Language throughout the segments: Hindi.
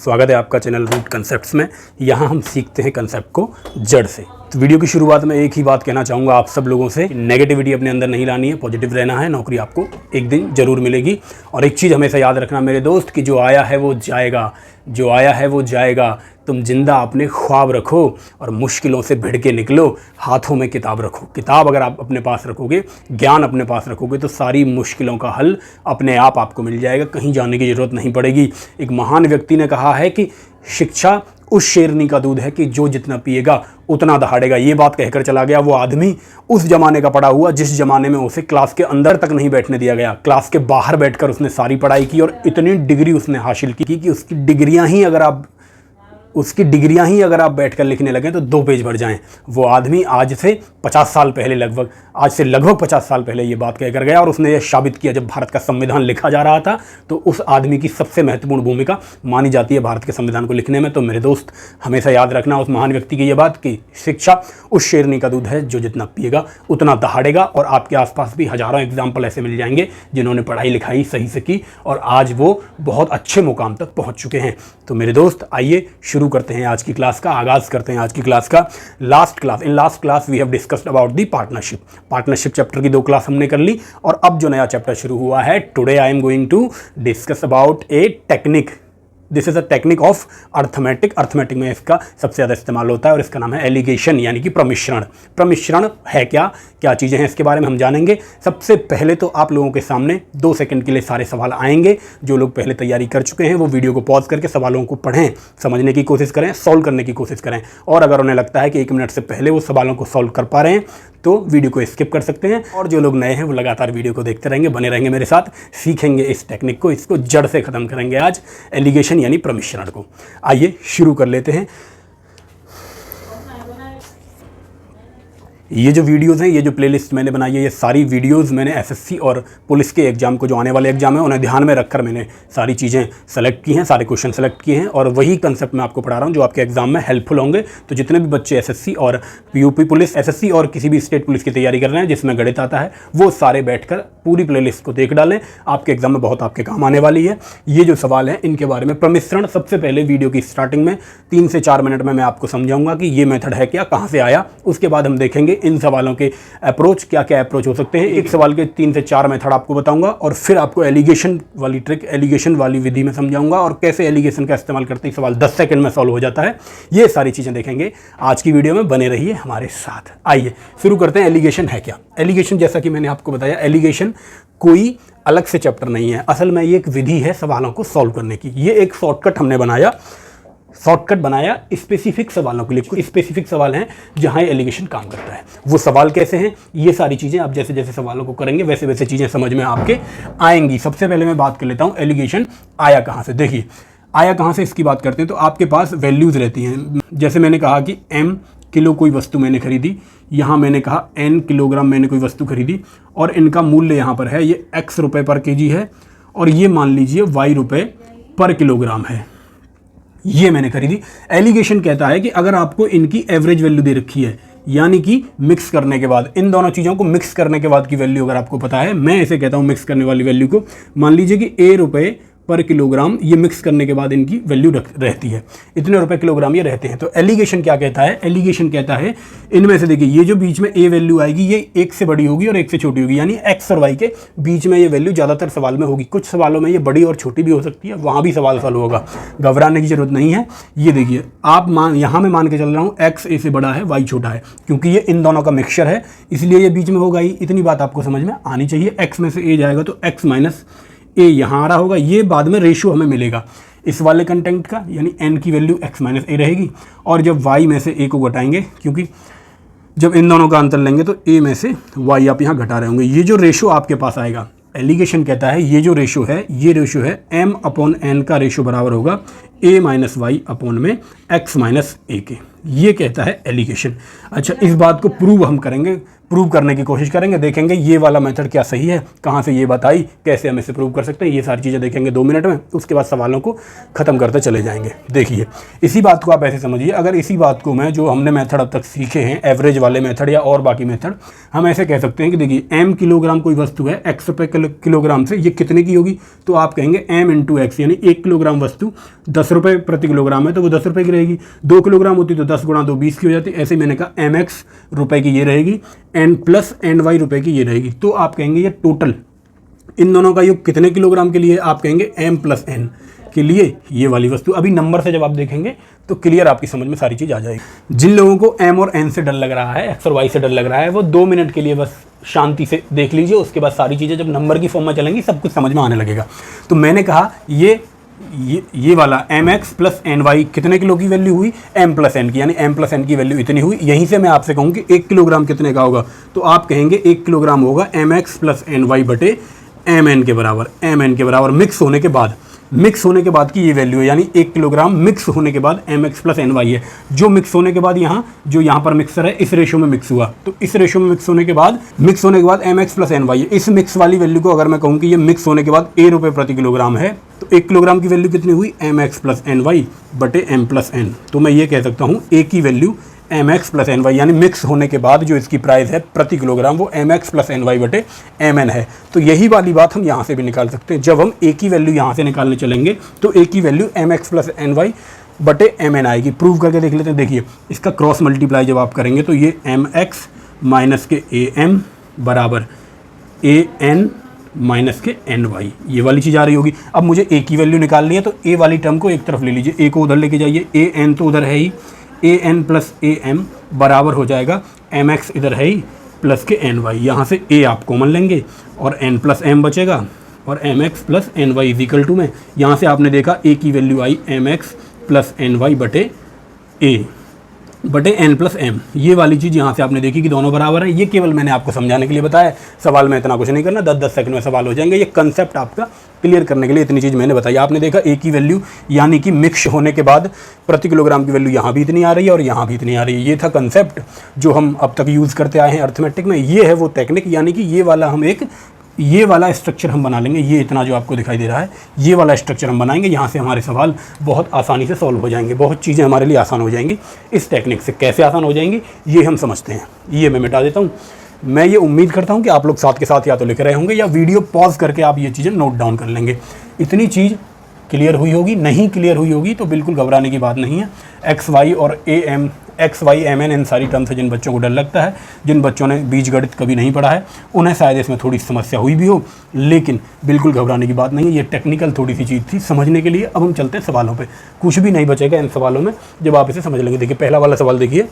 स्वागत है आपका चैनल रूट कंसेप्ट्स में। यहाँ हम सीखते हैं कंसेप्ट को जड़ से। तो वीडियो की शुरुआत में एक ही बात कहना चाहूँगा आप सब लोगों से, नेगेटिविटी अपने अंदर नहीं लानी है, पॉजिटिव रहना है। नौकरी आपको एक दिन ज़रूर मिलेगी। और एक चीज़ हमेशा याद रखना मेरे दोस्त कि जो आया है वो जाएगा, जो आया है वो जाएगा। तुम जिंदा अपने ख्वाब रखो और मुश्किलों से भिड़ के निकलो। हाथों में किताब रखो। किताब अगर आप अपने पास रखोगे, ज्ञान अपने पास रखोगे तो सारी मुश्किलों का हल अपने आप आपको मिल जाएगा। कहीं जाने की ज़रूरत नहीं पड़ेगी। एक महान व्यक्ति ने कहा है कि शिक्षा उस शेरनी का दूध है कि जो जितना पिएगा उतना दहाड़ेगा। ये बात कहकर चला गया वो आदमी, उस ज़माने का पढ़ा हुआ जिस ज़माने में उसे क्लास के अंदर तक नहीं बैठने दिया गया। क्लास के बाहर बैठकर उसने सारी पढ़ाई की और इतनी डिग्री उसने हासिल की कि उसकी डिग्रियां ही अगर आप बैठकर लिखने लगें तो 2 पेज भर जाएं। वो आदमी आज से 50 साल पहले लगभग 50 साल पहले ये बात कहकर गया और उसने ये साबित किया। जब भारत का संविधान लिखा जा रहा था तो उस आदमी की सबसे महत्वपूर्ण भूमिका मानी जाती है भारत के संविधान को लिखने में। तो मेरे दोस्त हमेशा याद रखना उस महान व्यक्ति की ये बात कि शिक्षा उस शेरनी का दूध है जो जितना पिएगा उतना दहाड़ेगा। और आपके आसपास भी हज़ारों एग्जाम्पल ऐसे मिल जाएंगे जिन्होंने पढ़ाई लिखाई सही से की और आज वो बहुत अच्छे मुकाम तक पहुँच चुके हैं। तो मेरे दोस्त आइए शुरू करते हैं आज की क्लास का, आगाज़ करते हैं आज की क्लास का। In last class we have discussed about the partnership chapter की 2 क्लास हमने कर ली और अब जो नया चैप्टर शुरू हुआ है, today I am going to discuss about a technique. This is a technique of arithmetic. Arithmetic में इसका सबसे ज़्यादा इस्तेमाल होता है और इसका नाम है एलिगेशन यानी कि प्रमिश्रण। प्रमिश्रण है क्या चीज़ें हैं इसके बारे में हम जानेंगे। सबसे पहले तो आप लोगों के सामने 2 सेकंड के लिए सारे सवाल आएंगे। जो लोग पहले तैयारी कर चुके हैं वो वीडियो को पॉज करके सवालों को पढ़ें, समझने की कोशिश करें, सॉल्व करने की कोशिश करें। और अगर उन्हें लगता है कि 1 मिनट से पहले वो सवालों को सॉल्व कर पा रहे हैं तो वीडियो को स्किप कर सकते हैं। और जो लोग नए हैं वो लगातार वीडियो को देखते रहेंगे, बने रहेंगे मेरे साथ, सीखेंगे इस टेक्निक को, इसको जड़ से ख़त्म करेंगे आज, एलिगेशन यानी प्रमिश्रण को। आइए शुरू कर लेते हैं। ये जो वीडियोज़ हैं, ये जो प्लेलिस्ट मैंने बनाई है, ये सारी वीडियोज़ मैंने एसएससी और पुलिस के एग्ज़ाम को, जो आने वाले एग्ज़ाम है उन्हें ध्यान में रखकर मैंने सारी चीज़ें सेलेक्ट की हैं, सारे क्वेश्चन सेलेक्ट किए हैं और वही कंसेप्ट मैं आपको पढ़ा रहा हूँ जो आपके एग्ज़ाम में हेल्पफुल होंगे। तो जितने भी बच्चे एसएससी और यूपी पुलिस, एसएससी और किसी भी स्टेट पुलिस की तैयारी कर रहे हैं जिसमें गणित आता है, वो सारे बैठकर पूरी प्लेलिस्ट को देख डालें। आपके एग्ज़ाम में बहुत आपके काम आने वाली है। ये जो सवाल है इनके बारे में प्रमिश्रण सबसे पहले वीडियो की स्टार्टिंग में 3 से 4 मिनट में मैं आपको समझाऊंगा कि ये मेथड है क्या, कहाँ से आया। उसके बाद हम देखेंगे इन सवालों के अप्रोच, क्या क्या अप्रोच हो सकते हैं। एक सवाल के 3 से 4 मेथड आपको बताऊंगा और फिर आपको एलिगेशन वाली ट्रिक, एलिगेशन वाली विधि में समझाऊंगा और कैसे एलिगेशन का इस्तेमाल करते ही सवाल 10 सेकंड में सॉल्व हो जाता है। ये सारी चीज़ें देखेंगे आज की वीडियो में, बने रहिए हमारे साथ। आइए शुरू करते हैं। एलिगेशन है क्या? एलिगेशन जैसा कि मैंने आपको बताया, एलिगेशन कोई अलग से चैप्टर नहीं है। असल में ये एक विधि है सवालों को सॉल्व करने की। ये एक शॉर्टकट हमने बनाया स्पेसिफिक सवालों के लिए। कुछ स्पेसिफिक सवाल हैं जहां एलिगेशन काम करता है। वो सवाल कैसे हैं, ये सारी चीज़ें आप जैसे जैसे सवालों को करेंगे वैसे वैसे चीज़ें समझ में आपके आएंगी। सबसे पहले मैं बात कर लेता हूं एलिगेशन आया कहाँ से। देखिए आया कहाँ से, इसकी बात करते हैं। तो आपके पास वैल्यूज़ रहती हैं। जैसे मैंने कहा कि m किलो कोई वस्तु मैंने खरीदी, यहाँ मैंने कहा n किलोग्राम मैंने कोई वस्तु खरीदी और इनका मूल्य यहाँ पर है, ये x रुपये पर केजी है और ये मान लीजिए y रुपये पर किलोग्राम है। ये मैंने खरीदी। एलिगेशन कहता है कि अगर आपको इनकी एवरेज वैल्यू दे रखी है, यानी कि मिक्स करने के बाद, इन दोनों चीज़ों को मिक्स करने के बाद की वैल्यू अगर आपको पता है, मैं इसे कहता हूँ मिक्स करने वाली वैल्यू को, मान लीजिए कि a रुपये पर किलोग्राम, ये मिक्स करने के बाद इनकी वैल्यू रहती है, इतने रुपए किलोग्राम ये रहते हैं। तो एलिगेशन क्या कहता है? एलिगेशन कहता है इनमें से देखिए ये जो बीच में a वैल्यू आएगी ये 1 से बड़ी होगी और 1 से छोटी होगी, यानी x और y के बीच में ये वैल्यू ज़्यादातर सवाल में होगी। कुछ सवालों में ये बड़ी और छोटी भी हो सकती है, वहाँ भी सवाल सॉल्व होगा, घबराने की जरूरत नहीं है। ये देखिए आप यहाँ मैं मान के चल रहा हूँ x a से बड़ा है, y छोटा है, क्योंकि ये इन दोनों का मिक्सचर है इसलिए ये बीच में होगा ही। इतनी बात आपको समझ में आनी चाहिए। x में से a जाएगा तो x माइनस a यहाँ आ रहा होगा। ये बाद में रेशियो हमें मिलेगा इस वाले कंटेंट का, यानी n की वैल्यू x माइनस a रहेगी। और जब y में से a को घटाएंगे, क्योंकि जब इन दोनों का अंतर लेंगे तो a में से y आप यहाँ घटा रहे होंगे, ये जो रेशियो आपके पास आएगा, एलिगेशन कहता है ये जो रेशियो है, ये रेशियो है m अपॉन n का रेशियो बराबर होगा a माइनस वाई अपॉन में x माइनस a के। ये कहता है एलिगेशन। अच्छा, इस बात को प्रूव हम करेंगे, प्रूव करने की कोशिश करेंगे, देखेंगे ये वाला मेथड क्या सही है, कहाँ से ये बात आई, कैसे हम इसे प्रूव कर सकते हैं। ये सारी चीज़ें देखेंगे 2 मिनट में, उसके बाद सवालों को ख़त्म करते चले जाएंगे। देखिए इसी बात को आप ऐसे समझिए, अगर इसी बात को मैं, जो हमने मेथड अब तक सीखे हैं, एवरेज वाले मेथड या और बाकी मेथड, हम ऐसे कह सकते हैं कि देखिए m किलोग्राम कोई वस्तु है x रुपये किलोग्राम से, ये कितने की होगी? तो आप कहेंगे m इंटू एक्स, यानी 1 किलोग्राम वस्तु 10 रुपये प्रति किलोग्राम है तो वो 10 रुपये की रहेगी। 2 किलोग्राम होती तो 10 गुणा 2 20 की हो जाती। ऐसे मैंने कहा mx रुपये की ये रहेगी, n प्लस ny रुपये की ये रहेगी। तो आप कहेंगे ये टोटल इन दोनों का योग कितने किलोग्राम के लिए, आप कहेंगे m प्लस n के लिए ये वाली वस्तु। अभी नंबर से जब आप देखेंगे तो क्लियर आपकी समझ में सारी चीज़ आ जाएगी। जिन लोगों को m और n से डर लग रहा है, x और y से डर लग रहा है, वो 2 मिनट के लिए बस शांति से देख लीजिए। उसके बाद सारी चीज़ें जब नंबर की फॉर्म में चलेंगी सब कुछ समझ में आने लगेगा। तो मैंने कहा ये वाला mx प्लस ny कितने किलो की वैल्यू हुई, m प्लस n की, यानी m प्लस n की वैल्यू इतनी हुई। यहीं से मैं आपसे कहूँ कि 1 किलोग्राम कितने का होगा, तो आप कहेंगे 1 किलोग्राम होगा mx प्लस ny बटे mn के बराबर। mn के बराबर मिक्स होने के बाद की ये वैल्यू है, यानी 1 किलोग्राम मिक्स होने के बाद mx प्लस ny है। जो मिक्स होने के बाद जो यहाँ पर मिक्सर है इस रेशो में मिक्स हुआ, तो इस रेशो में मिक्स होने के बाद mx प्लस ny है। इस मिक्स वाली वैल्यू को अगर मैं कहूँ कि ये मिक्स होने के बाद a रुपये प्रति किलोग्राम है, तो 1 किलोग्राम की वैल्यू कितनी हुई, mx प्लस ny बटे m प्लस n। तो मैं ये कह सकता हूँ a की वैल्यू mx प्लस ny, यानी मिक्स होने के बाद जो इसकी प्राइस है प्रति किलोग्राम वो mx प्लस ny बटे mn है। तो यही वाली बात हम यहाँ से भी निकाल सकते हैं। जब हम a की वैल्यू यहाँ से निकालने चलेंगे तो a की वैल्यू mx प्लस ny बटे mn आएगी। प्रूव करके देख लेते हैं। देखिए इसका क्रॉस मल्टीप्लाई जब आप करेंगे तो ये mx माइनस के am बराबर an माइनस के ny, ये वाली चीज़ आ रही होगी। अब मुझे a की वैल्यू निकालनी है तो a वाली टर्म को एक तरफ ले लीजिए, a को उधर लेके जाइए, an तो उधर है ही, an प्लस am बराबर हो जाएगा mx इधर है ही प्लस के ny। यहाँ से a आप कॉमन लेंगे और n प्लस m बचेगा और mx plus ny is equal to में, यहाँ से आपने देखा a की वैल्यू आई mx प्लस ny बटे a बटे n प्लस m। ये वाली चीज़ यहाँ से आपने देखी कि दोनों बराबर है। ये केवल मैंने आपको समझाने के लिए बताया, सवाल में इतना कुछ नहीं करना, 10-10 सेकंड में सवाल हो जाएंगे। ये कंसेप्ट आपका क्लियर करने के लिए इतनी चीज़ मैंने बताई। आपने देखा a की वैल्यू यानी कि मिक्स होने के बाद प्रति किलोग्राम की वैल्यू यहाँ भी इतनी आ रही है और यहाँ भी इतनी आ रही है। ये था कंसेप्ट जो हम अब तक यूज़ करते आए हैं अर्थमेटिक में। ये है वो टेक्निक, यानी कि ये वाला स्ट्रक्चर हम बना लेंगे। ये इतना जो आपको दिखाई दे रहा है ये वाला स्ट्रक्चर हम बनाएंगे। यहाँ से हमारे सवाल बहुत आसानी से सॉल्व हो जाएंगे, बहुत चीज़ें हमारे लिए आसान हो जाएंगी। इस टेक्निक से कैसे आसान हो जाएंगी ये हम समझते हैं। ये मैं मिटा देता हूँ। मैं ये उम्मीद करता हूँ कि आप लोग साथ के साथ या तो लिख रहे होंगे या वीडियो पॉज करके आप ये चीज़ें नोट डाउन कर लेंगे। इतनी चीज़ क्लियर हुई होगी। नहीं क्लियर हुई होगी तो बिल्कुल घबराने की बात नहीं है। एक्स वाई और एक्स वाई एम एन इन सारी टर्म से जिन बच्चों को डर लगता है, जिन बच्चों ने बीजगणित कभी नहीं पढ़ा है, उन्हें शायद इसमें थोड़ी समस्या हुई भी हो, लेकिन बिल्कुल घबराने की बात नहीं है। ये टेक्निकल थोड़ी सी चीज़ थी समझने के लिए। अब हम चलते हैं सवालों पे। कुछ भी नहीं बचेगा इन सवालों में जब आप इसे समझ लेंगे। देखिए पहला वाला सवाल देखिए,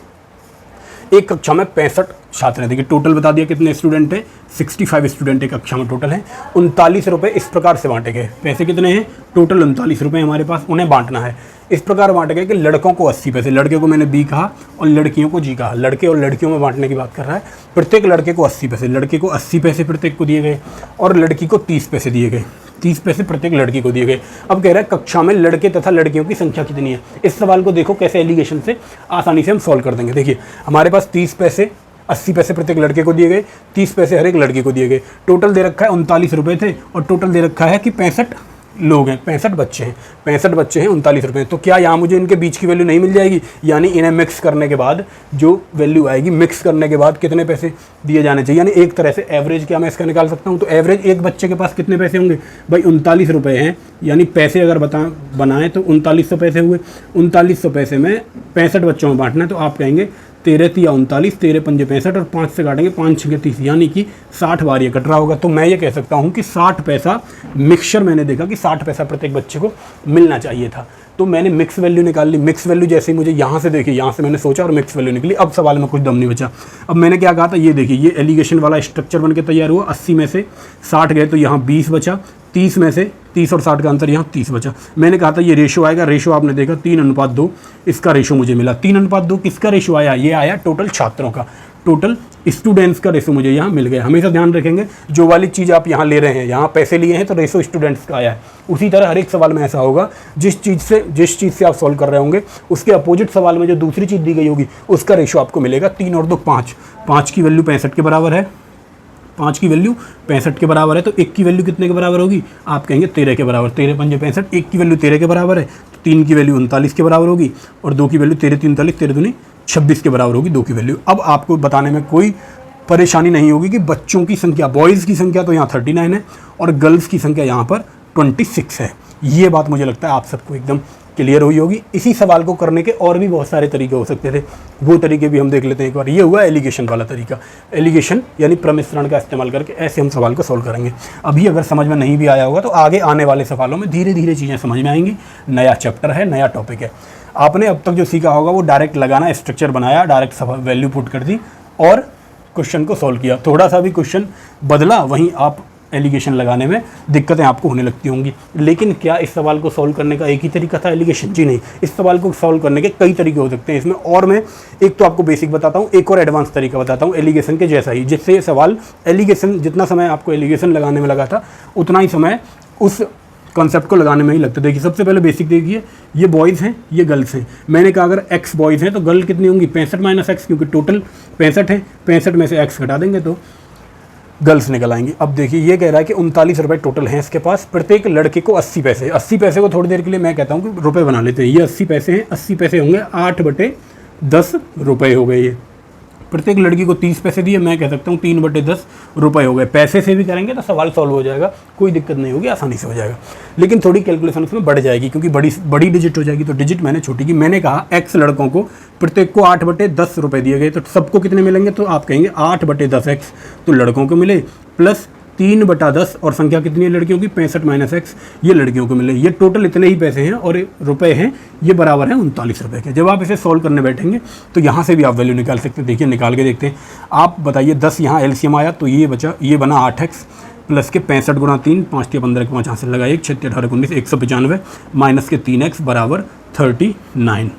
एक कक्षा में 65 छात्र हैं। देखिए टोटल बता दिया कितने स्टूडेंट हैं, 65 स्टूडेंट एक कक्षा में टोटल हैं। 39 रुपये इस प्रकार से बांटे गए। पैसे कितने हैं, टोटल 39 रुपये हमारे पास, उन्हें बांटना है। इस प्रकार बांटे गए कि लड़कों को 80 पैसे, लड़के को मैंने बी कहा और लड़कियों को जी कहा। लड़के और लड़कियों में बांटने की बात कर रहा है। प्रत्येक लड़के को 80 पैसे, लड़के को 80 पैसे प्रत्येक को दिए गए और लड़की को 30 पैसे दिए गए। 30 पैसे प्रत्येक लड़की को दिए गए। अब कह रहा है कक्षा में लड़के तथा लड़कियों की संख्या कितनी है। इस सवाल को देखो कैसे एलिगेशन से आसानी से हम सॉल्व कर देंगे। देखिए हमारे पास 30 पैसे 80 पैसे प्रत्येक लड़के को दिए गए, 30 पैसे हर एक लड़की को दिए गए। टोटल दे रखा है 39 रुपये थे और टोटल दे रखा है कि 65 लोग हैं, 65 बच्चे हैं। 65 बच्चे हैं, 39 रुपये। तो क्या यहाँ मुझे इनके बीच की वैल्यू नहीं मिल जाएगी? यानी इन्हें मिक्स करने के बाद जो वैल्यू आएगी, मिक्स करने के बाद कितने पैसे दिए जाने चाहिए। यानी एक तरह से एवरेज क्या मैं इसका निकाल सकता हूँ। तो एवरेज एक बच्चे के पास कितने पैसे होंगे भाई, 39 रुपये हैं। यानी पैसे अगर बनाएं तो 3900 पैसे हुए। 3900 पैसे में 65 बच्चों में बांटना है। तो आप कहेंगे 13 तिया 39, 13 पंजे 65 और 5 से काटेंगे 5 6 30, यानी कि 60 बार ये कट रहा होगा। तो मैं ये कह सकता हूँ कि 60 पैसा मिक्सचर, मैंने देखा कि 60 पैसा प्रत्येक बच्चे को मिलना चाहिए था। तो मैंने मिक्स वैल्यू निकाल ली। मिक्स वैल्यू जैसे ही मुझे यहाँ से देखी, यहाँ से मैंने सोचा और मिक्स वैल्यू निकली। अब सवाल में कुछ दम नहीं बचा। अब मैंने क्या कहा था, ये देखिए ये एलिगेशन वाला स्ट्रक्चर बन के तैयार हुआ। 80 में से 60 गए तो यहाँ 20 बचा। 30 में से 30 और 60 का अंतर, यहाँ 30 बचा। मैंने कहा था ये रेशो आएगा। रेशो आपने देखा 3:2, इसका रेशो मुझे मिला। 3:2 किसका रेशो आया? ये आया टोटल छात्रों का, टोटल स्टूडेंट्स का रेशो मुझे यहाँ मिल गया। हमेशा ध्यान रखेंगे जो वाली चीज़ आप यहाँ ले रहे हैं, यहाँ पैसे लिए हैं तो रेशो स्टूडेंट्स का आया है। उसी तरह हर एक सवाल में ऐसा होगा, जिस चीज़ से आप सॉल्व कर रहे होंगे उसके अपोजिट सवाल में जो दूसरी चीज़ दी गई होगी उसका रेशो आपको मिलेगा। 3 और 2 5, 5 की वैल्यू 65 के बराबर है। 5 की वैल्यू 65 के बराबर है। तो 1 की वैल्यू कितने के बराबर होगी? आप कहेंगे 13 के बराबर। 13 पंजे 65, 1 की वैल्यू 13 के बराबर है। तो 3 की वैल्यू 39 के बराबर होगी और 2 की वैल्यू 13 3 39, 13 दूनी 26 के बराबर होगी 2 की वैल्यू। अब आपको बताने में कोई परेशानी नहीं होगी कि बच्चों की संख्या, बॉयज़ की संख्या तो यहाँ 39 है और गर्ल्स की संख्या यहाँ पर 26 है। ये बात मुझे लगता है आप सबको एकदम क्लियर हुई होगी। इसी सवाल को करने के और भी बहुत सारे तरीके हो सकते थे, वो तरीके भी हम देख लेते हैं एक बार। ये हुआ एलिगेशन वाला तरीका, एलिगेशन यानी प्रमिश्रण का इस्तेमाल करके ऐसे हम सवाल को सॉल्व करेंगे। अभी अगर समझ में नहीं भी आया होगा तो आगे आने वाले सवालों में धीरे धीरे चीज़ें समझ में आएंगी। नया चैप्टर है, नया टॉपिक है। आपने अब तक जो सीखा होगा वो डायरेक्ट लगाना, स्ट्रक्चर बनाया, डायरेक्ट वैल्यू पुट कर दी और क्वेश्चन को सॉल्व किया। थोड़ा सा भी क्वेश्चन बदला, वहीं आप एलिगेशन लगाने में दिक्कतें आपको होने लगती होंगी। लेकिन क्या इस सवाल को सॉल्व करने का एक ही तरीका था एलिगेशन? जी नहीं, इस सवाल को सॉल्व करने के कई तरीके हो सकते हैं इसमें। और मैं एक तो आपको बेसिक बताता हूँ, एक और एडवांस तरीका बताता हूँ एलिगेशन के जैसा ही, जिससे ये सवाल एलिगेशन, जितना समय आपको एलिगेशन लगाने में लगा था उतना ही समय उस कॉन्सेप्ट को लगाने में ही लगता है। देखिए सबसे पहले बेसिक देखिए, ये बॉयज़ हैं, ये गर्ल्स हैं। मैंने कहा अगर x बॉयज़ हैं तो गर्ल कितनी होंगी? 65 - x, क्योंकि टोटल 65 है, 65 में से x घटा देंगे तो गर्ल्स निकल आएंगी। अब देखिए ये कह रहा है कि 39 रुपये टोटल हैं इसके पास, प्रत्येक लड़के को 80 पैसे। 80 पैसे को थोड़ी देर के लिए मैं कहता हूँ कि रुपए बना लेते हैं। ये 80 पैसे हैं, 80 पैसे होंगे 8/10 रुपये हो गए। ये प्रत्येक लड़की को 30 पैसे दिए, मैं कह सकता हूँ 3/10 रुपये हो गए। पैसे से भी करेंगे तो सवाल सॉल्व हो जाएगा, कोई दिक्कत नहीं होगी, आसानी से हो जाएगा। लेकिन थोड़ी कैलकुलेशन उसमें बढ़ जाएगी क्योंकि बड़ी डिजिट हो जाएगी, तो डिजिट मैंने छोटी की। मैंने कहा x लड़कों को प्रत्येक को 8/10 रुपये दिए गए, तो सबको कितने मिलेंगे? तो आप कहेंगे 8/10x तो लड़कों को मिले, प्लस 3/10 और संख्या कितनी है लड़कियों की? 65 - x, ये लड़कियों को मिले। ये टोटल इतने ही पैसे हैं और रुपए हैं, ये बराबर है 39 रुपये के। जब आप इसे सॉल्व करने बैठेंगे तो यहाँ से भी आप वैल्यू निकाल सकते हैं। देखिए निकाल के देखते हैं। आप बताइए 10 यहाँ एलसीएम आया तो ये बचा, ये बना 8x प्लस के 65 × 3, 5 × 15 के 5 हाथ से लगाए, 6 × 18 × 19, 195 माइनस के 3x बराबर 39।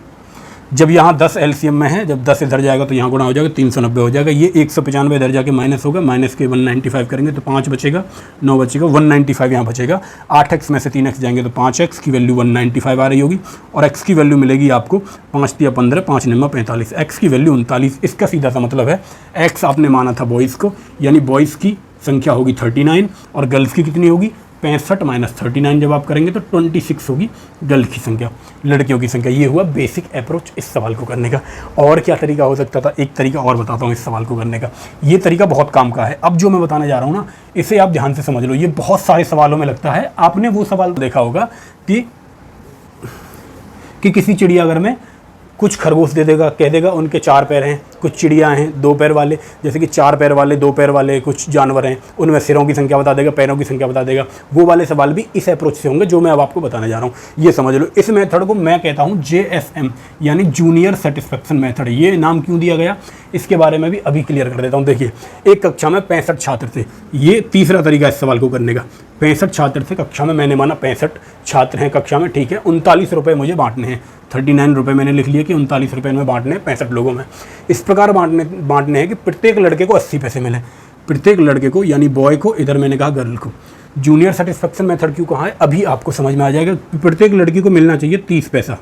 जब यहाँ 10 एलसीएम में है, जब 10 इधर जाएगा तो यहाँ गुणा हो जाएगा, 390 हो जाएगा। ये 195 इधर जाके माइनस होगा, माइनस के 195 करेंगे तो 5 बचेगा, 9 बचेगा, 195 यहाँ बचेगा। 8x में से 3x जाएंगे तो 5x की वैल्यू 195 आ रही होगी और x की वैल्यू मिलेगी आपको 5 × 15, 5 × 9 45, x की वैल्यू 39। इसका सीधा सा मतलब है x आपने माना था बॉयज़ को, यानी बॉयज़ की संख्या होगी 39 और गर्ल्स की कितनी होगी? 65 - 39 जब आप करेंगे तो 26 होगी गर्ल्स की संख्या, लड़कियों की संख्या। ये हुआ बेसिक अप्रोच इस सवाल को करने का। और क्या तरीका हो सकता था? एक तरीका और बताता हूँ इस सवाल को करने का। ये तरीका बहुत काम का है। अब जो मैं बताने जा रहा हूँ ना, इसे आप ध्यान से समझ लो। ये बहुत सारे सवालों में लगता है। आपने वो सवाल देखा होगा कि किसी चिड़ियाघर में कुछ खरगोश दे देगा, कह देगा उनके 4 पैर हैं, कुछ चिड़ियाँ हैं 2 पैर वाले, जैसे कि 4 पैर वाले, 2 पैर वाले कुछ जानवर हैं, उनमें सिरों की संख्या बता देगा, पैरों की संख्या बता देगा। वो वाले सवाल भी इस अप्रोच से होंगे जो मैं अब आपको बताने जा रहा हूँ। ये समझ लो, इस मेथड को मैं कहता हूँ JSM यानी जूनियर सेटिस्फेक्शन मेथड। ये नाम क्यों दिया गया इसके बारे में भी अभी क्लियर कर देता हूँ। देखिए एक कक्षा में 65 छात्र थे, ये तीसरा तरीका इस सवाल को करने का। 65 छात्र थे कक्षा में, मैंने माना 65 छात्र हैं कक्षा में, ठीक है। 39 रुपये मुझे बांटने हैं, 39 रुपये मैंने लिख लिया कि 39 रुपये में बांटने हैं 65 लोगों में। इस प्रकार बांटने हैं कि प्रत्येक लड़के को 80 पैसे मिले, प्रत्येक लड़के को, यानी बॉय को, इधर मैंने कहा गर्ल को। जूनियर सेटिस्फेक्शन मेथड क्यों कहा है अभी आपको समझ में आ जाएगा। प्रत्येक लड़की को मिलना चाहिए 30 पैसा,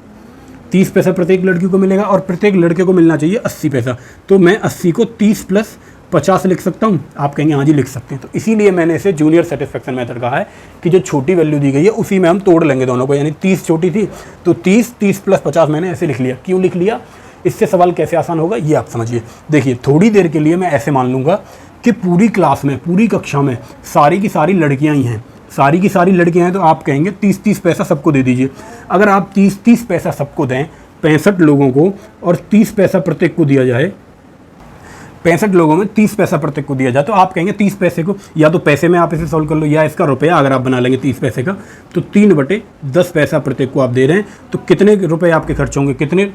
30 पैसा प्रत्येक लड़की को मिलेगा और प्रत्येक लड़के को मिलना चाहिए 80 पैसा। तो मैं 80 को 30 + 50 लिख सकता हूँ? आप कहेंगे हाँ जी लिख सकते हैं। तो इसीलिए मैंने इसे जूनियर सेटिस्फेक्शन मेथड कहा है कि जो छोटी वैल्यू दी गई है उसी में हम तोड़ लेंगे दोनों को। यानी 30 छोटी थी तो 30 + 50 मैंने ऐसे लिख लिया। क्यों लिख लिया? इससे सवाल कैसे आसान होगा ये आप समझिए। देखिए थोड़ी देर के लिए मैं ऐसे मान लूँगा कि पूरी क्लास में, पूरी कक्षा में सारी की सारी लड़कियाँ ही हैं, सारी की सारी लड़कियाँ हैं, तो आप कहेंगे 30 पैसा सबको दे दीजिए। अगर आप 30 पैसा सबको दें, 65 लोगों को, और 30 पैसा प्रत्येक को दिया जाए, 65 लोगों में 30 पैसा प्रत्येक को दिया जाए, तो आप कहेंगे 30 पैसे को या तो पैसे में आप इसे सॉल्व कर लो या इसका रुपया अगर आप बना लेंगे 30 पैसे का, तो 3/10 पैसा प्रत्येक को आप दे रहे हैं। तो कितने रुपए आपके खर्च होंगे? कितने?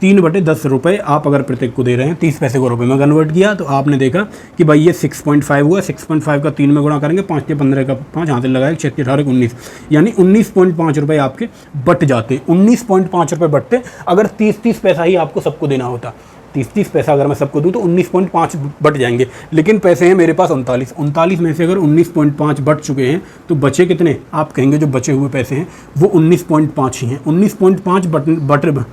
3/10 रुपये आप अगर प्रत्येक को दे रहे हैं, 30 पैसे को रुपये में कन्वर्ट किया तो आपने देखा कि भाई ये 6.5 हुआ। 6.5 का 3 में गुणा करेंगे, 5 × 15 का 5 हाथ लगाए, 6 × 18 = 19, यानी 19.5 रुपये आपके बट जाते। 19.5 रुपये बटते अगर 30 पैसा ही आपको सबको देना होता। 30 पैसा अगर मैं सबको दूँ तो 19.5 बट जाएंगे, लेकिन पैसे हैं मेरे पास 39 में से अगर 19.5 बट चुके हैं तो बचे कितने? आप कहेंगे जो बचे हुए पैसे हैं वो 19.5 ही हैं। 19.5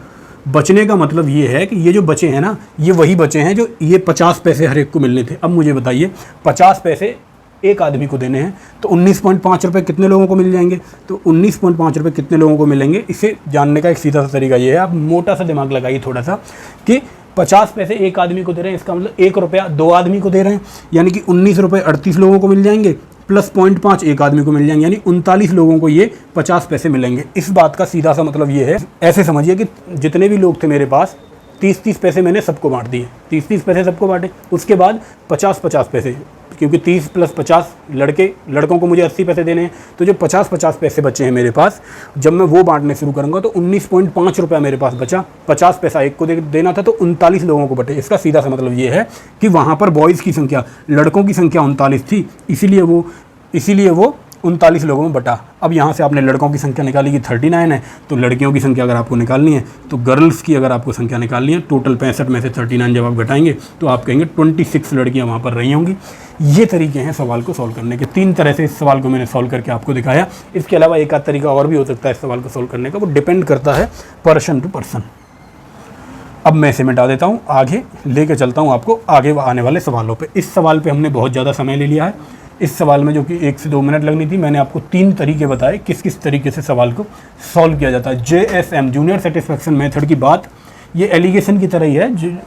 बचने का मतलब ये है कि ये जो बचे हैं ना, ये वही बचे हैं जो ये 50 पैसे हर एक को मिलने थे। अब मुझे बताइए 50 पैसे एक आदमी को देने हैं तो 19.5 रुपये कितने लोगों को मिल जाएंगे? तो 19.5 रुपये कितने लोगों को मिलेंगे, इसे जानने का एक सीधा सा तरीका ये है। आप मोटा सा दिमाग लगाइए थोड़ा सा कि 50 पैसे एक आदमी को दे रहे हैं, इसका मतलब 1 रुपया 2 आदमी को दे रहे हैं, यानी कि 19 रुपये 38 लोगों को मिल जाएंगे। प्लस 0.5 एक आदमी को मिल जाएंगे, यानी 39 लोगों को ये 50 पैसे मिलेंगे। इस बात का सीधा सा मतलब ये है, ऐसे समझिए कि जितने भी लोग थे मेरे पास 30-30 पैसे मैंने सबको बांट दिए, 30-30 पैसे सबको बांटे। उसके बाद 50-50 पैसे, क्योंकि 30 + 50 लड़कों को मुझे 80 पैसे देने हैं, तो जो 50-50 पैसे बचे हैं मेरे पास, जब मैं वो बांटने शुरू करूँगा तो 19.5 रुपया मेरे पास बचा। 50 पैसा एक को देना था, तो 39 लोगों को बटे। इसका सीधा सा मतलब ये है कि वहाँ पर बॉयज़ की संख्या, लड़कों की संख्या 39 थी, इसीलिए वो 39 लोगों में बटा। अब यहाँ से आपने लड़कों की संख्या निकाली कि 39 है, तो लड़कियों की संख्या अगर आपको निकालनी है, तो गर्ल्स की अगर आपको संख्या निकालनी है, टोटल 65 में से 39 जब आप घटाएंगे तो आप कहेंगे 26 लड़कियाँ वहाँ पर रही होंगी। ये तरीके हैं सवाल को सॉल्व करने के। 3 तरह से इस सवाल को मैंने सॉल्व करके आपको दिखाया। इसके अलावा एक आध तरीका और भी हो सकता है इस सवाल को सॉल्व करने का, वो डिपेंड करता है पर्सन टू पर्सन। अब मैं इसे मिटा देता हूँ, आगे लेके चलता हूँ आपको आगे आने वाले सवालों पे। इस सवाल पे हमने बहुत ज़्यादा समय ले लिया है। इस सवाल में जो कि 1 से 2 मिनट लगनी थी, मैंने आपको 3 तरीके बताए किस किस तरीके से सवाल को सॉल्व किया जाता है। JSM जूनियर सेटिस्फैक्शन मेथड की बात, ये एलिगेशन की तरह ही है,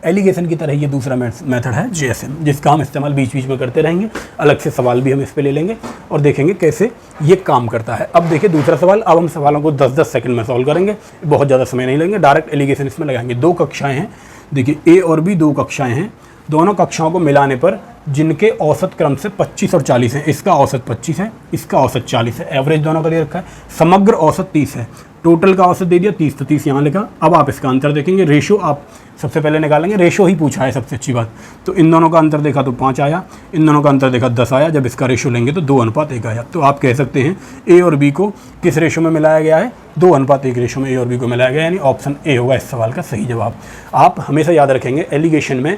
एलिगेशन की तरह ये दूसरा मेथड है JSM, जिसका हम इस्तेमाल बीच बीच में करते रहेंगे। अलग से सवाल भी हम इस पे ले लेंगे और देखेंगे कैसे ये काम करता है। अब देखिए दूसरा सवाल। अब हम सवालों को 10-10 सेकंड में सॉल्व करेंगे, बहुत ज़्यादा समय नहीं लेंगे, डायरेक्ट एलिगेशन इसमें लगाएंगे। 2 कक्षाएँ हैं, देखिए A और B 2 कक्षाएँ हैं। दोनों कक्षाओं को मिलाने पर जिनके औसत क्रम से 25 और 40 है, इसका औसत 25 है, इसका औसत 40 है, एवरेज दोनों का दे रखा है। समग्र औसत 30 है, टोटल का औसत दे दिया 30, तो 30 यहाँ लिखा। अब आप इसका अंतर देखेंगे, रेशो आप सबसे पहले निकालेंगे, रेशो ही पूछा है सबसे अच्छी बात। तो इन दोनों का अंतर देखा तो 5 आया, इन दोनों का अंतर देखा 10 आया, जब इसका रेशो लेंगे तो 2:1 आया। तो आप कह सकते हैं A और B को किस रेशो में मिलाया गया है, 2:1 रेशो में A और B को मिलाया गया, यानी ऑप्शन A होगा इस सवाल का सही जवाब। आप हमेशा याद रखेंगे एलिगेशन में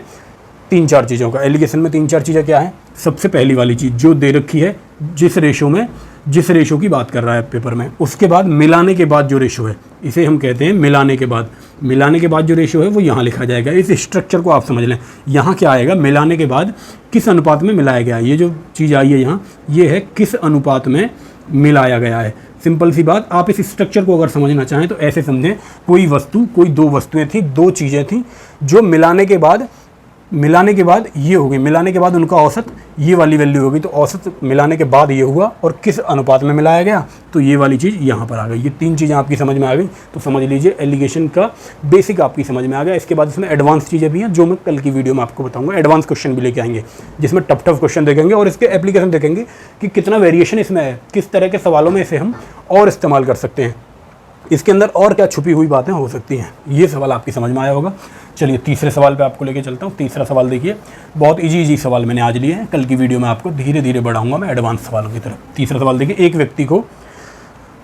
3-4 चीज़ों का, एलिगेशन में 3-4 चीज़ें क्या है। सबसे पहली वाली चीज़ जो दे रखी है, जिस रेशो की बात कर रहा है पेपर में, उसके बाद मिलाने के बाद जो रेशो है, इसे हम कहते हैं मिलाने के बाद जो रेशो है वो यहाँ लिखा जाएगा। इस स्ट्रक्चर को आप समझ लें। यहाँ क्या आएगा, मिलाने के बाद किस अनुपात में मिलाया गया है। ये जो चीज़ आई है यहाँ, ये है किस अनुपात में मिलाया गया है। सिंपल सी बात, आप इस स्ट्रक्चर को अगर समझना चाहें तो ऐसे समझें, कोई 2 वस्तुएं थी, 2 चीज़ें थी जो मिलाने के बाद ये हो गई, मिलाने के बाद उनका औसत ये वाली वैल्यू होगी, तो औसत मिलाने के बाद ये हुआ, और किस अनुपात में मिलाया गया, तो ये वाली चीज़ यहाँ पर आ गई। ये 3 चीज़ें आपकी समझ में आ गई, तो समझ लीजिए एलिगेशन का बेसिक आपकी समझ में आ गया। इसके बाद इसमें एडवांस चीज़ें भी हैं, जो मैं कल की वीडियो में आपको बताऊँगा। एडवांस क्वेश्चन भी लेके आएंगे, जिसमें टफ क्वेश्चन देखेंगे और इसके एप्लीकेशन देखेंगे कि कितना वेरिएशन इसमें है, किस तरह के सवालों में इसे हम और इस्तेमाल कर सकते हैं, इसके अंदर और क्या छुपी हुई बातें हो सकती हैं। ये सवाल आपकी समझ में आया होगा। चलिए तीसरे सवाल पे आपको लेके चलता हूँ। तीसरा सवाल देखिए, बहुत इजी सवाल मैंने आज लिए हैं, कल की वीडियो में आपको धीरे धीरे बढ़ाऊंगा मैं एडवांस सवालों की तरफ। तीसरा सवाल देखिए, एक व्यक्ति को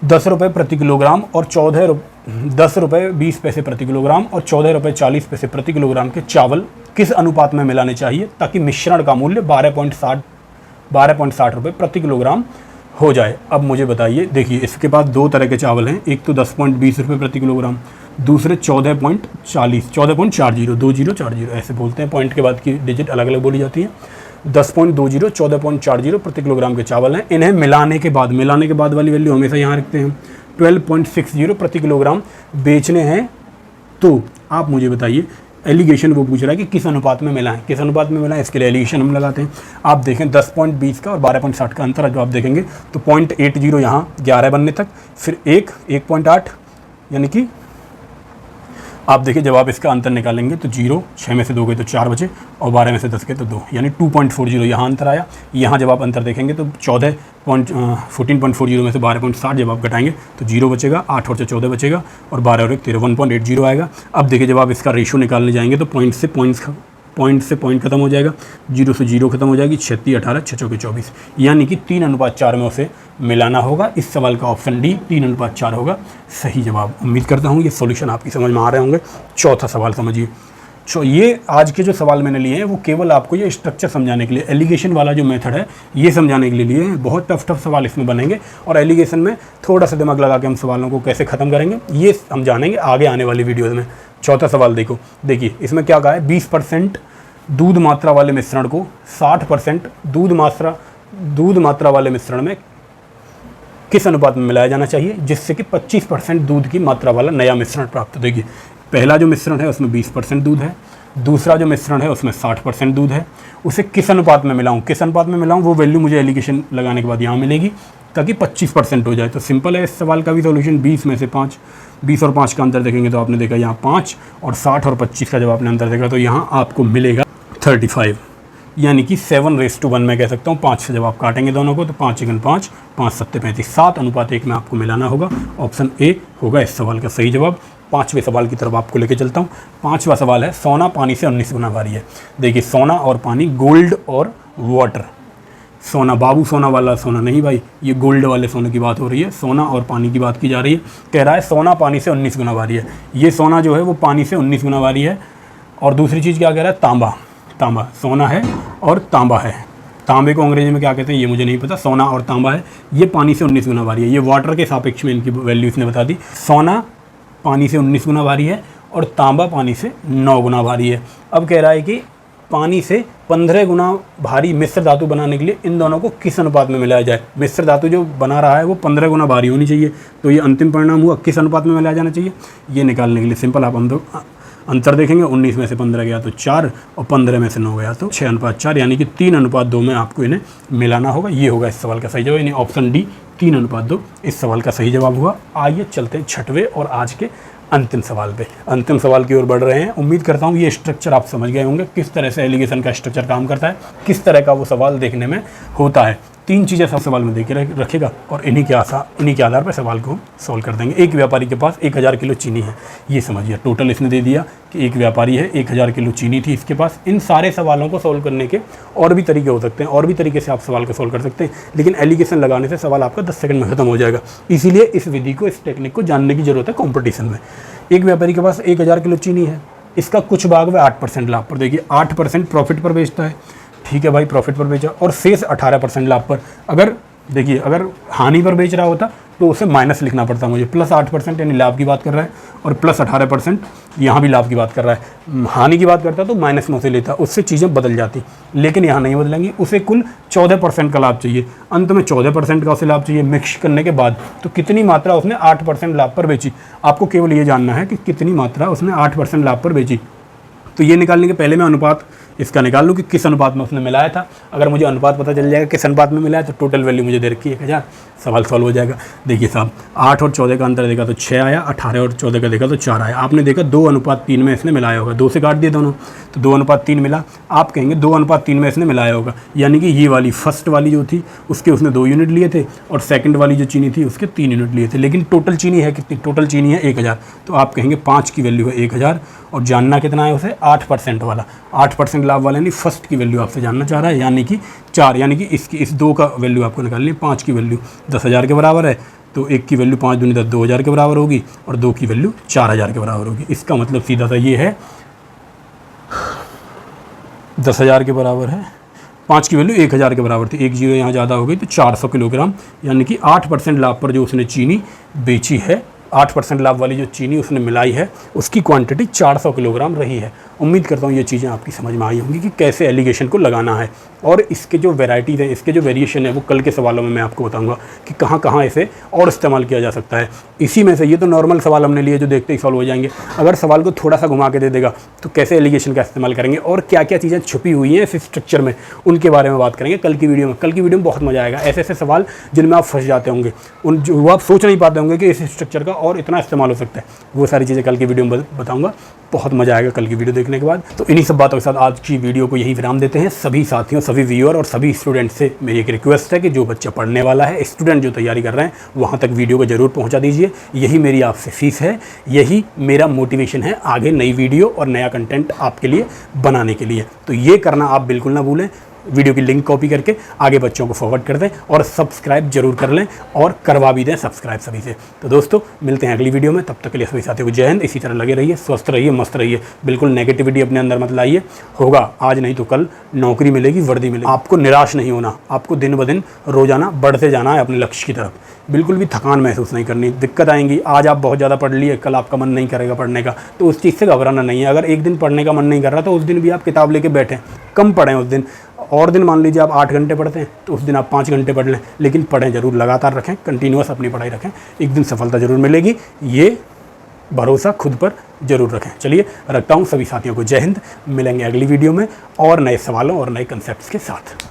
10 रुपये प्रति किलोग्राम और 10 रुपये 20 पैसे प्रति किलोग्राम और 14 रुपये 40 पैसे प्रति किलोग्राम के चावल किस अनुपात में मिलाने चाहिए ताकि मिश्रण का मूल्य 12.60 रुपये प्रति किलोग्राम हो जाए। अब मुझे बताइए, देखिए इसके पास 2 तरह के चावल हैं, एक तो 10.20 रुपये प्रति किलोग्राम, दूसरे 14.40 2040 ऐसे बोलते हैं, पॉइंट के बाद की डिजिट अलग अलग बोली जाती है। 10.20 14.40 प्रति किलोग्राम के चावल हैं। इन्हें मिलाने के बाद वाली वैल्यू हमेशा यहाँ रखते हैं, 12.60 प्रति किलोग्राम बेचने हैं। तो आप मुझे बताइए, एलिगेशन वो पूछ रहा है कि किस अनुपात में मिलाएं, इसके लिए एलिगेशन हम लगाते हैं। आप देखें 10.20 का और 12.60 का अंतर है, जो आप देखेंगे तो 0.80 यहाँ 11 बनने तक, फिर 1.8, यानी कि आप देखिए जब आप इसका अंतर निकालेंगे तो 0, 6 में से 2 गए तो 4 बचे, और 12 में से 10 गए तो 2, यानी 2.40 यहाँ अंतर आया। यहाँ जब आप अंतर देखेंगे तो 14.40 में से 12.60 जब आप घटाएंगे तो 0 बचेगा, 8 और 14 बचेगा, और 12 और 1 13, 1.80 आएगा। अब देखिए जब आप इसका रेशो निकालने जाएंगे तो पॉइंट से पॉइंट खत्म हो जाएगा, 0 से 0 खत्म हो जाएगी, 36, 18, 6 चौके 24, यानी कि 3:4 में उसे मिलाना होगा। इस सवाल का ऑप्शन डी 3:4 होगा सही जवाब। उम्मीद करता हूँ ये सॉल्यूशन आपकी समझ में आ रहे होंगे। चौथा सवाल समझिए। ये आज के जो सवाल मैंने लिए हैं वो केवल आपको ये स्ट्रक्चर समझाने के लिए, एलिगेशन वाला जो मेथड है ये समझाने के लिए लिए हैं। बहुत टफ सवाल इसमें बनेंगे, और एलिगेशन में थोड़ा सा दिमाग लगा के हम सवालों को कैसे ख़त्म करेंगे ये हम जानेंगे आगे आने वाली वीडियोज़ में। चौथा सवाल देखिए इसमें क्या कहा है, 20% दूध मात्रा वाले मिश्रण को 60% दूध मात्रा वाले मिश्रण में किस अनुपात में मिलाया जाना चाहिए जिससे कि 25% दूध की मात्रा वाला नया मिश्रण प्राप्त हो। देखिए पहला जो मिश्रण है उसमें 20% दूध है, दूसरा जो मिश्रण है उसमें 60% दूध है, उसे किस अनुपात में मिलाऊं, किस अनुपात में मिलाऊं वो वैल्यू मुझे एलिगेशन लगाने के बाद यहाँ मिलेगी ताकि 25% हो जाए। तो सिंपल है इस सवाल का भी सॉल्यूशन, 20 में से 5, 20 और 5 का अंतर देखेंगे तो आपने देखा यहाँ 5, और 60 और 25 का जब आपने अंतर देखा तो यहाँ आपको मिलेगा 35, यानी कि 7:1 मैं कह सकता हूँ। 5 से जब आप काटेंगे दोनों को तो 5 × 5, 5 7 35, 7:1 में आपको मिलाना होगा। ऑप्शन ए होगा इस सवाल का सही जवाब। 5वें सवाल की तरफ आपको लेके चलता हूँ। 5वां सवाल है, सोना पानी से 19 गुना भारी है। देखिए सोना और पानी, गोल्ड और वाटर। सोना बाबू सोना वाला सोना नहीं भाई, ये गोल्ड वाले सोने की बात हो रही है। सोना और पानी की बात की जा रही है। कह रहा है सोना पानी से 19 गुना भारी है। ये सोना जो है वो पानी से 19 गुना भारी है। और दूसरी चीज़ क्या कह रहा है, तांबा। तांबा सोना है और तांबा है। तांबे को अंग्रेजी में क्या कहते हैं ये मुझे नहीं पता। सोना और तांबा है, ये पानी से 19 गुना भारी है। ये वाटर के सापेक्ष में इनकी वैल्यू इसने बता दी। सोना पानी से 19 गुना भारी है और तांबा पानी से 9 गुना भारी है। अब कह रहा है कि पानी से 15 गुना भारी मिश्र धातु बनाने के लिए इन दोनों को किस अनुपात में मिलाया जाए। मिश्र धातु जो बना रहा है वो 15 गुना भारी होनी चाहिए। तो ये अंतिम परिणाम हुआ, किस अनुपात में मिलाया जाना चाहिए ये निकालने के लिए सिंपल आप अंतर देखेंगे। 19 में से 15 गया तो 4 और 15 में से 9 गया तो 6:4, यानी कि 3:2 में आपको इन्हें मिलाना होगा। ये होगा इस सवाल का सही जवाब, यानी ऑप्शन डी 3:2 इस सवाल का सही जवाब हुआ। आइए चलते हैं 6वें और आज के अंतिम सवाल पे। अंतिम सवाल की ओर बढ़ रहे हैं। उम्मीद करता हूँ ये स्ट्रक्चर आप समझ गए होंगे, किस तरह से एलिगेशन का स्ट्रक्चर काम करता है, किस तरह का वो सवाल देखने में होता है। 3 चीज़ें सब सवाल में देखे रखेगा और इन्हीं के आधार पर सवाल को सॉल्व कर देंगे। एक व्यापारी के पास 1000 किलो चीनी है, ये समझिए। टोटल इसने दे दिया कि एक व्यापारी है, 1000 किलो चीनी थी इसके पास। इन सारे सवालों को सॉल्व करने के और भी तरीके हो सकते हैं, और भी तरीके से आप सवाल को सॉल्व कर सकते हैं, लेकिन एलिगेशन लगाने से सवाल आपका 10 सेकंड में खत्म हो जाएगा। इसीलिए इस विधि को, इस टेक्निक को जानने की जरूरत है कॉम्पिटिशन में। एक व्यापारी के पास 1000 किलो चीनी है, इसका कुछ भाग वह 8% लाभ पर, देखिए 8% प्रॉफिट पर बेचता है, ठीक है भाई, प्रॉफिट पर बेचा, और शेष 18% लाभ पर। अगर देखिए अगर हानि पर बेच रहा होता तो उसे माइनस लिखना पड़ता मुझे। +8% यानी लाभ की बात कर रहा है, और +18% यहाँ भी लाभ की बात कर रहा है। हानि की बात करता तो -9 से लेता, उससे चीज़ें बदल जाती, लेकिन यहाँ नहीं बदलेंगी। उसे कुल 14% का लाभ चाहिए, अंत में 14% का उसे लाभ चाहिए मिक्स करने के बाद। तो कितनी मात्रा उसने 8% लाभ पर बेची, आपको केवल ये जानना है कि कितनी मात्रा उसने 8% लाभ पर बेची। तो ये निकालने के पहले मैं अनुपात इसका निकाल लूँ कि किस अनुपात में उसने मिलाया था। अगर मुझे अनुपात पता चल जाएगा किस अनुपात में मिलाया तो टोटल वैल्यू मुझे दे रखी है 1000, सवाल सॉल्व हो जाएगा। देखिए साहब 8 और 14 का अंतर देखा तो 6 आया, 18 और 14 का देखा तो 4 आया। आपने देखा 2:3 में इसने मिलाया होगा, 2 से काट दिए दोनों तो 2:3 मिला। आप कहेंगे 2:3 में इसने मिलाया होगा, यानी कि ये वाली फर्स्ट वाली जो थी उसके उसने 2 यूनिट लिए थे और सेकंड वाली जो चीनी थी उसके 3 यूनिट लिए थे। लेकिन टोटल चीनी है कितनी, टोटल चीनी है 1000। तो आप कहेंगे 5 की वैल्यू है 1000 और जानना कितना है उसे 8% वाला, 8% लाभ वाला, यानी फर्स्ट की वैल्यू आपसे जानना चाह रहा है, यानी कि 4, यानी कि इस 2 का वैल्यू आपको निकालनी है। 5 की वैल्यू 10,000 के बराबर है, तो 1 की वैल्यू 5 दूनी 10, 2000 के बराबर होगी, और 2 की वैल्यू 4000 के बराबर होगी। इसका मतलब सीधा सा ये है 10,000 के बराबर है, 5 की वैल्यू 1000 के बराबर थी, 1 जीरो यहाँ ज़्यादा हो गई तो 400 किलोग्राम, यानी कि 8% लाभ पर जो उसने चीनी बेची है, 8% लाभ वाली जो चीनी उसने मिलाई है उसकी क्वांटिटी 400 किलोग्राम रही है। उम्मीद करता हूँ ये चीज़ें आपकी समझ में आई होंगी कि कैसे एलिगेशन को लगाना है, और इसके जो वेराइटीज़ हैं, इसके जो वेरिएशन है वो कल के सवालों में मैं आपको बताऊंगा कि कहाँ कहाँ इसे और इस्तेमाल किया जा सकता है। इसी में से ये तो नॉर्मल सवाल हमने लिए जो देखते ही सॉल्व हो जाएंगे। अगर सवाल को थोड़ा सा घुमा के दे देगा तो कैसे एलिगेशन का इस्तेमाल करेंगे और क्या क्या चीज़ें छुपी हुई हैं इस स्ट्रक्चर में, उनके बारे में बात करेंगे कल की वीडियो में। कल की वीडियो में बहुत मजा आएगा, ऐसे ऐसे सवाल जिनमें आप फंस जाते होंगे, उन जो आप सोच नहीं पाते होंगे कि इस स्ट्रक्चर का और इतना इस्तेमाल हो सकता है, वो सारी चीज़ें कल की वीडियो में बताऊँगा। बहुत मजा आएगा कल की वीडियो देखने के बाद। तो इन्हीं सब बातों के साथ आज की वीडियो को यही विराम देते हैं। सभी साथियों, सभी व्यूअर और सभी स्टूडेंट से मेरी एक रिक्वेस्ट है कि जो बच्चा पढ़ने वाला है, स्टूडेंट जो तैयारी कर रहे हैं, वहाँ तक वीडियो को ज़रूर पहुँचा दीजिए। यही मेरी आपसे फीस है, यही मेरा मोटिवेशन है आगे नई वीडियो और नया कंटेंट आपके लिए बनाने के लिए। तो ये करना आप बिल्कुल ना भूलें। वीडियो की लिंक कॉपी करके आगे बच्चों को फॉरवर्ड कर दें और सब्सक्राइब जरूर कर लें और करवा भी दें सब्सक्राइब सभी से। तो दोस्तों मिलते हैं अगली वीडियो में, तब तक के लिए सभी साथियों को जय हिंद। इसी तरह लगे रहिए, स्वस्थ रहिए, मस्त रहिए, बिल्कुल नेगेटिविटी अपने अंदर मत लाइए। होगा आज नहीं तो कल नौकरी मिलेगी, वर्दी मिलेगी। आपको निराश नहीं होना, आपको दिन ब दिन रोजाना बढ़ते जाना है अपने लक्ष्य की तरफ। बिल्कुल भी थकान महसूस नहीं करनी। दिक्कत आएंगी, आज आप बहुत ज़्यादा पढ़ लिए, कल आपका मन नहीं करेगा पढ़ने का, तो उस चीज़ से घबराना नहीं है। अगर एक दिन पढ़ने का मन नहीं कर रहा तो उस दिन भी आप किताब लेके बैठें, कम पढ़ें उस दिन। और दिन मान लीजिए आप 8 घंटे पढ़ते हैं तो उस दिन आप 5 घंटे पढ़ लें, लेकिन पढ़ें जरूर, लगातार रखें, कंटिन्यूअस अपनी पढ़ाई रखें, एक दिन सफलता जरूर मिलेगी। ये भरोसा खुद पर जरूर रखें। चलिए रखता हूँ, सभी साथियों को जय हिंद। मिलेंगे अगली वीडियो में और नए सवालों और नए कंसेप्ट्स के साथ।